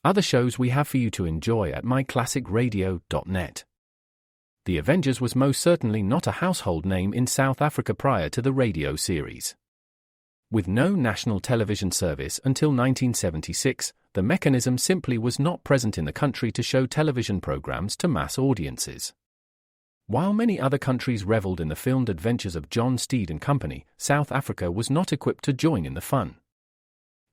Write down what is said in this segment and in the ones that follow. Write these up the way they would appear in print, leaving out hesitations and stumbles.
Other shows we have for you to enjoy at myclassicradio.net. The Avengers was most certainly not a household name in South Africa prior to the radio series. With no national television service until 1976, the mechanism simply was not present in the country to show television programs to mass audiences. While many other countries reveled in the filmed adventures of John Steed and company, South Africa was not equipped to join in the fun.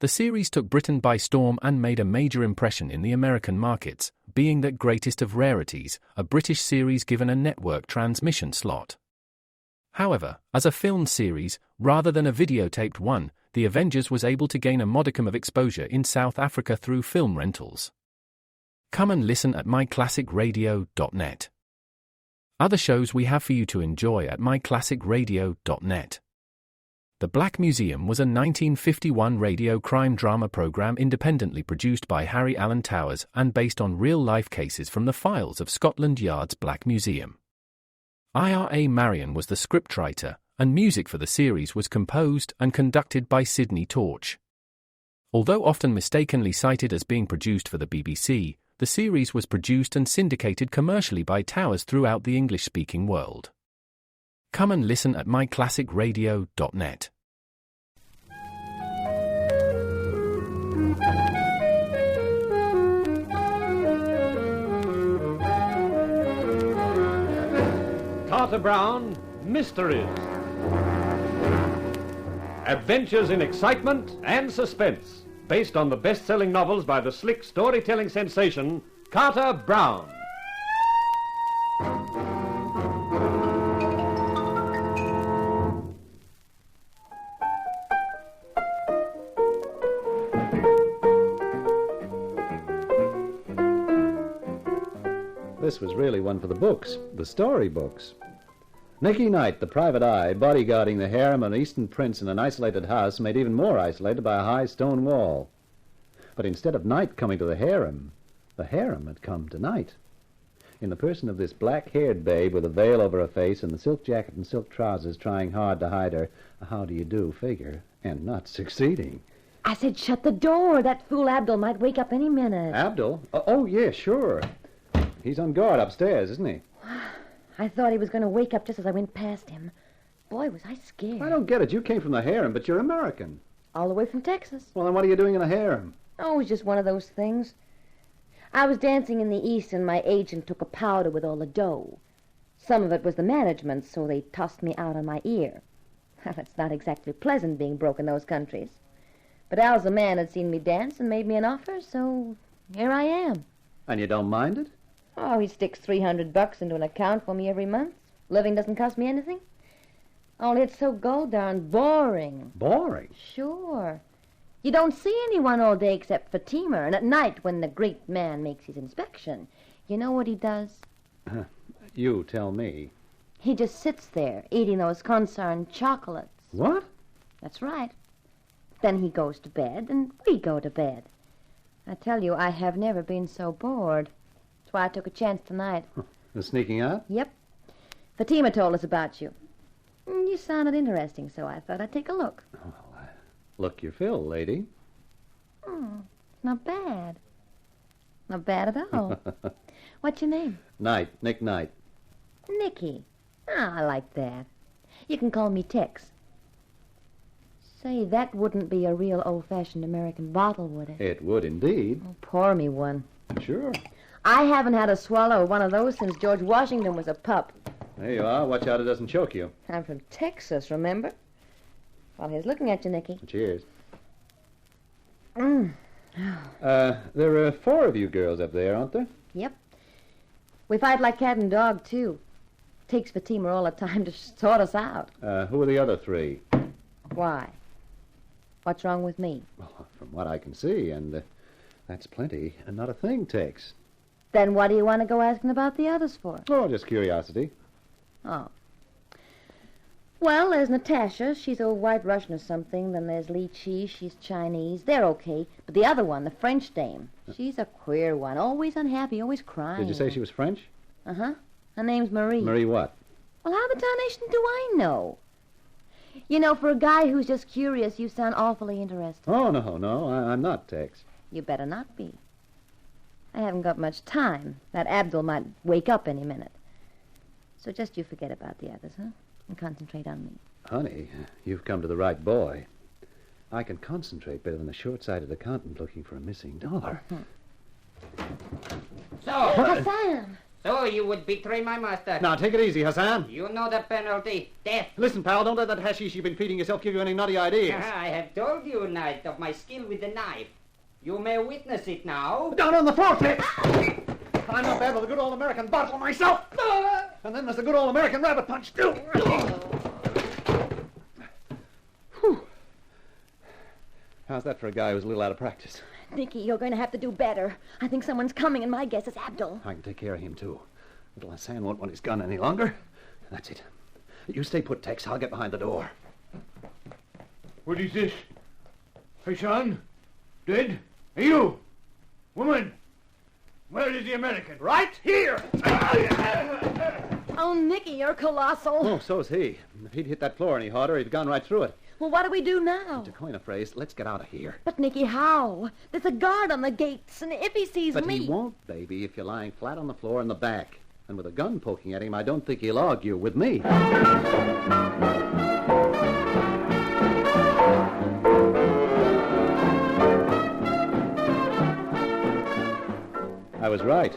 The series took Britain by storm and made a major impression in the American markets, being that greatest of rarities, a British series given a network transmission slot. However, as a filmed series, rather than a videotaped one, The Avengers was able to gain a modicum of exposure in South Africa through film rentals. Come and listen at myclassicradio.net. Other shows we have for you to enjoy at myclassicradio.net. The Black Museum was a 1951 radio crime drama program independently produced by Harry Alan Towers and based on real-life cases from the files of Scotland Yard's Black Museum. Ira Marion was the scriptwriter, and music for the series was composed and conducted by Sidney Torch. Although often mistakenly cited as being produced for the BBC, the series was produced and syndicated commercially by Towers throughout the English-speaking world. Come and listen at myclassicradio.net. Carter Brown, Mysteries. Adventures in excitement and suspense, based on the best-selling novels by the slick storytelling sensation, Carter Brown. This was really one for the books, the story books. Nicky Knight, the private eye, bodyguarding the harem of an Eastern prince in an isolated house made even more isolated by a high stone wall. But instead of Knight coming to the harem had come to Knight. In the person of this black-haired babe with a veil over her face and the silk jacket and silk trousers trying hard to hide her how-do-you-do figure, and not succeeding. I said shut the door. That fool Abdul might wake up any minute. Abdul? Oh, yeah, sure. He's on guard upstairs, isn't he? I thought he was going to wake up just as I went past him. Boy, was I scared. I don't get it. You came from the harem, but you're American. All the way from Texas. Well, then what are you doing in a harem? Oh, it was just one of those things. I was dancing in the East, and my agent took a powder with all the dough. Some of it was the management, so they tossed me out on my ear. Well, it's not exactly pleasant being broke in those countries. But Al's a man had seen me dance and made me an offer, so here I am. And you don't mind it? Oh, he sticks $300 into an account for me every month. Living doesn't cost me anything. Only it's so darn boring. Boring? Sure. You don't see anyone all day except Fatima, and at night when the great man makes his inspection, you know what he does? You tell me. He just sits there eating those concerned chocolates. What? That's right. Then he goes to bed, and we go to bed. I tell you, I have never been so bored. That's why I took a chance tonight. The sneaking out? Yep. Fatima told us about you. You sounded interesting, so I thought I'd take a look. Well, look your fill, lady. Not bad. Not bad at all. What's your name? Knight, Nick Knight. Nicky. I like that. You can call me Tex. Say, that wouldn't be a real old-fashioned American bottle, would it? It would indeed. Oh, pour me one. Sure. I haven't had a swallow of one of those since George Washington was a pup. There you are. Watch out it doesn't choke you. I'm from Texas, remember? Well, here's looking at you, Nicky. Cheers. There are 4 of you girls up there, aren't there? Yep. We fight like cat and dog, too. Takes Fatima all the time to sort us out. Who are the other 3? Why? What's wrong with me? Well, from what I can see, and that's plenty, and not a thing takes. Then what do you want to go asking about the others for? Oh, just curiosity. Oh. Well, there's Natasha. She's old White Russian or something. Then there's Li Chi. She's Chinese. They're okay. But the other one, the French dame, she's a queer one. Always unhappy, always crying. Did you say she was French? Uh-huh. Her name's Marie. Marie what? Well, how the tarnation do I know? You know, for a guy who's just curious, you sound awfully interested. Oh, no, I'm not, Tex. You better not be. I haven't got much time. That Abdul might wake up any minute. So just you forget about the others, huh? And concentrate on me. Honey, you've come to the right boy. I can concentrate better than a short-sighted accountant looking for a missing dollar. So, Hassan! so you would betray my master. Now, take it easy, Hassan. You know the penalty, death. Listen, pal, don't let that hashish you've been feeding yourself give you any nutty ideas. I have told you, Knight, of my skill with the knife. You may witness it now. Down on the floor, Tex! I'm not bad with a good old American bottle myself. And then there's the good old American rabbit punch, too. Whew. How's that for a guy who's a little out of practice? Nicky, you're going to have to do better. I think someone's coming, and my guess is Abdul. I can take care of him, too. Little Hassan won't want his gun any longer. That's it. You stay put, Tex. I'll get behind the door. What is this? Hassan? Dead? Hey, you! Woman! Where is the American? Right here! Oh, Nicky, you're colossal. Oh, so's he. If he'd hit that floor any harder, he'd have gone right through it. Well, what do we do now? To coin a phrase, let's get out of here. But, Nicky, how? There's a guard on the gates, and if he sees But me... he won't, baby, if you're lying flat on the floor in the back. And with a gun poking at him, I don't think he'll argue with me. I was right.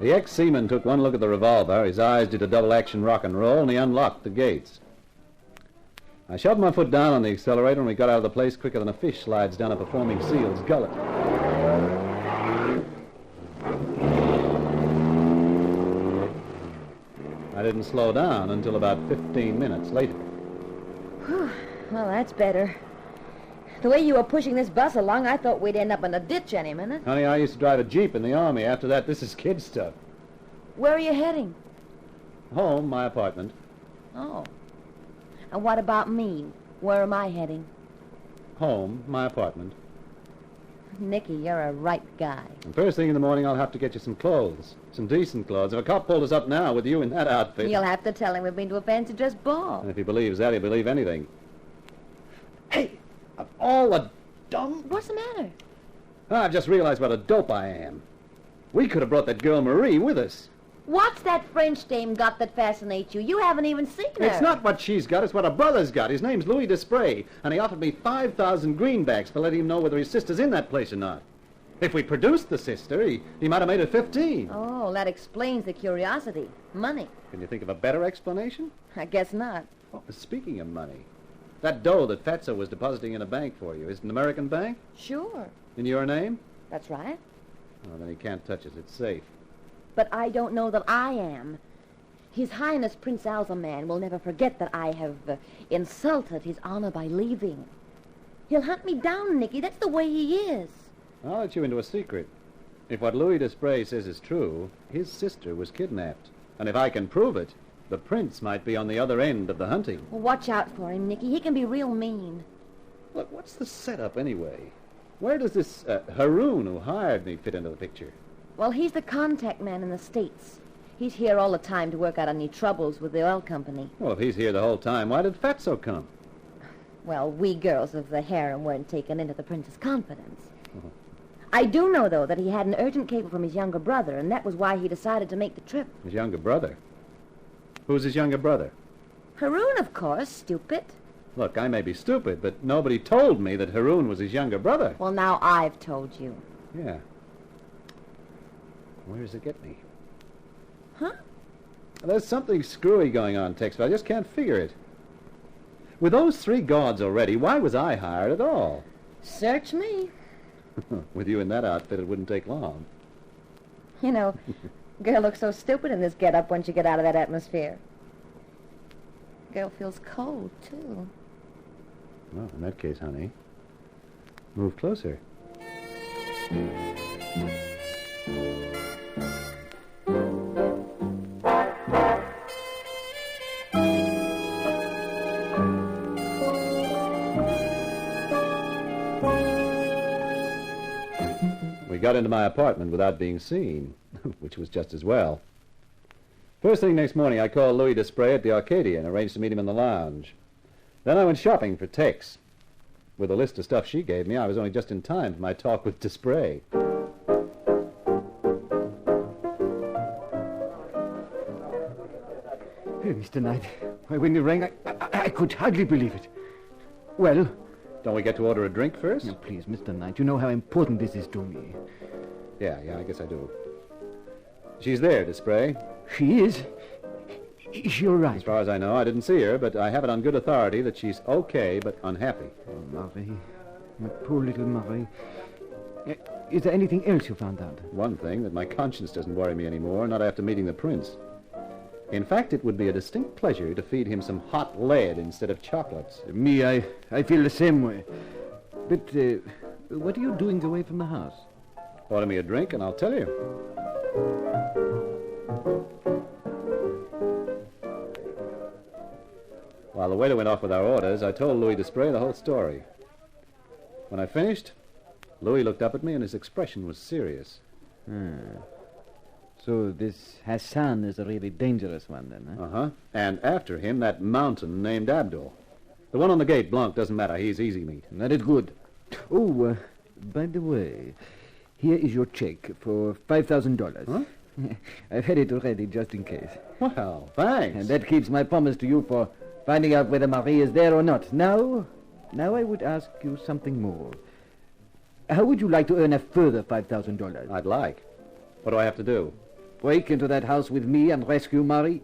The ex-seaman took one look at the revolver, his eyes did a double-action rock and roll, and he unlocked the gates. I shoved my foot down on the accelerator, and we got out of the place quicker than a fish slides down a performing seal's gullet. I didn't slow down until about 15 minutes later. Whew. Well, that's better. The way you were pushing this bus along, I thought we'd end up in a ditch any minute. Honey, I used to drive a Jeep in the Army. After that, this is kid stuff. Where are you heading? Home, my apartment. Oh. And what about me? Where am I heading? Home, my apartment. Nicky, you're a right guy. And first thing in the morning, I'll have to get you some clothes. Some decent clothes. If a cop pulled us up now with you in that outfit... You'll have to tell him we've been to a fancy dress ball. And if he believes that, he'll believe anything. Hey! Of all the dumb... What's the matter? I've just realized what a dope I am. We could have brought that girl Marie with us. What's that French dame got that fascinates you? You haven't even seen her. It's not what she's got, it's what her brother's got. His name's Louis Desprez, and he offered me 5,000 greenbacks for letting him know whether his sister's in that place or not. If we produced the sister, he might have made it 15. Oh, that explains the curiosity. Money. Can you think of a better explanation? I guess not. Oh, speaking of money, that dough that Fatso was depositing in a bank for you, is it an American bank? Sure. In your name? That's right. Oh, then he can't touch us. It's safe. But I don't know that I am. His Highness Prince Alzaman will never forget that I have insulted his honor by leaving. He'll hunt me down, Nicky. That's the way he is. I'll let you into a secret. If what Louis Desprez says is true, his sister was kidnapped. And if I can prove it, the prince might be on the other end of the hunting. Well, watch out for him, Nicky. He can be real mean. Look, what's the setup anyway? Where does this Haroon who hired me fit into the picture? Well, he's the contact man in the States. He's here all the time to work out any troubles with the oil company. Well, if he's here the whole time, why did Fatso come? Well, we girls of the harem weren't taken into the prince's confidence. I do know, though, that he had an urgent cable from his younger brother, and that was why he decided to make the trip. His younger brother? Who's his younger brother? Haroon, of course, stupid. Look, I may be stupid, but nobody told me that Haroon was his younger brother. Well, now I've told you. Yeah. Where does it get me? Huh? There's something screwy going on, Tex, but I just can't figure it. With those 3 gods already, why was I hired at all? Search me. With you in that outfit, it wouldn't take long. You know, girl looks so stupid in this get-up once you get out of that atmosphere. Girl feels cold, too. Well, in that case, honey, move closer. We got into my apartment without being seen, which was just as well. First thing next morning, I called Louis Desprez at the Arcadia and arranged to meet him in the lounge. Then I went shopping for Tex. With a list of stuff she gave me, I was only just in time for my talk with Desprez. Mr. Knight, when you rang, I could hardly believe it. Well? Don't we get to order a drink first? No, please, Mr. Knight, you know how important this is to me. Yeah, I guess I do. She's there, Desprez. She is? Is she all right? As far as I know, I didn't see her, but I have it on good authority that she's okay but unhappy. Oh, Marie. My poor little Marie. Is there anything else you found out? One thing, that my conscience doesn't worry me anymore, not after meeting the prince. In fact, it would be a distinct pleasure to feed him some hot lead instead of chocolates. Me, I feel the same way. But what are you doing away from the house? Order me a drink and I'll tell you. While the waiter went off with our orders, I told Louis Desprez the whole story. When I finished, Louis looked up at me and his expression was serious. So this Hassan is a really dangerous one, then, huh? Uh-huh. And after him, that mountain named Abdul. The one on the gate, Blanc, doesn't matter. He's easy meat. That is good. Oh, by the way, here is your check for $5,000. Huh? I've had it already, just in case. Well, thanks. And that keeps my promise to you for finding out whether Marie is there or not. Now I would ask you something more. How would you like to earn a further $5,000? I'd like. What do I have to do? Break into that house with me and rescue Marie?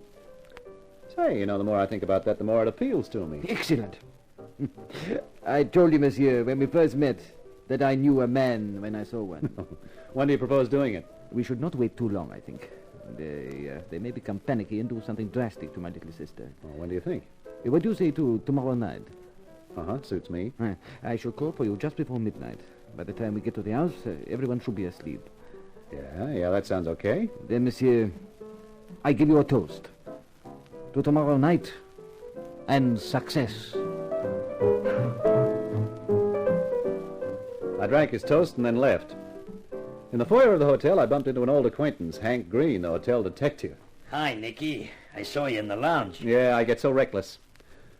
Say, the more I think about that, the more it appeals to me. Excellent. I told you, monsieur, when we first met, that I knew a man when I saw one. When do you propose doing it? We should not wait too long, I think. They may become panicky and do something drastic to my little sister. Well, when do you think? What do you say to tomorrow night? Uh-huh, suits me. I shall call for you just before midnight. By the time we get to the house, everyone should be asleep. Yeah, that sounds okay. Then, monsieur, I give you a toast. To tomorrow night and success. I drank his toast and then left. In the foyer of the hotel, I bumped into an old acquaintance, Hank Green, the hotel detective. Hi, Nicky. I saw you in the lounge. Yeah, I get so reckless.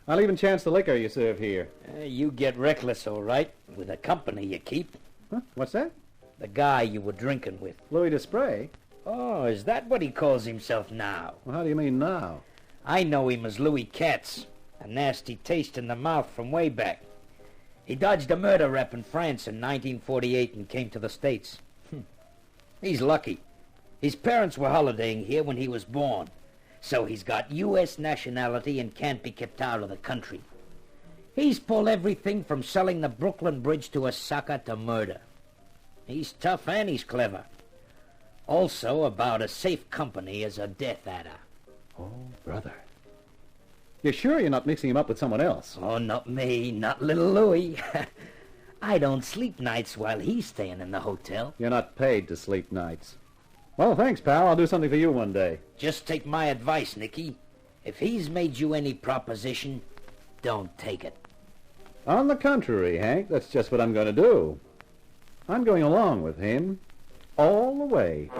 I'll even chance the liquor you serve here. You get reckless, all right, with the company you keep. Huh? What's that? The guy you were drinking with. Louis Desprez? Oh, is that what he calls himself now? Well, how do you mean now? I know him as Louis Katz. A nasty taste in the mouth from way back. He dodged a murder rep in France in 1948 and came to the States. He's lucky. His parents were holidaying here when he was born. So he's got U.S. nationality and can't be kept out of the country. He's pulled everything from selling the Brooklyn Bridge to a sucker to murder. He's tough and he's clever. Also about as safe company as a Death Adder. Oh, brother. You're sure you're not mixing him up with someone else? Oh, not me, not little Louis. I don't sleep nights while he's staying in the hotel. You're not paid to sleep nights. Well, thanks, pal. I'll do something for you one day. Just take my advice, Nicky. If he's made you any proposition, don't take it. On the contrary, Hank, that's just what I'm going to do. I'm going along with him all the way.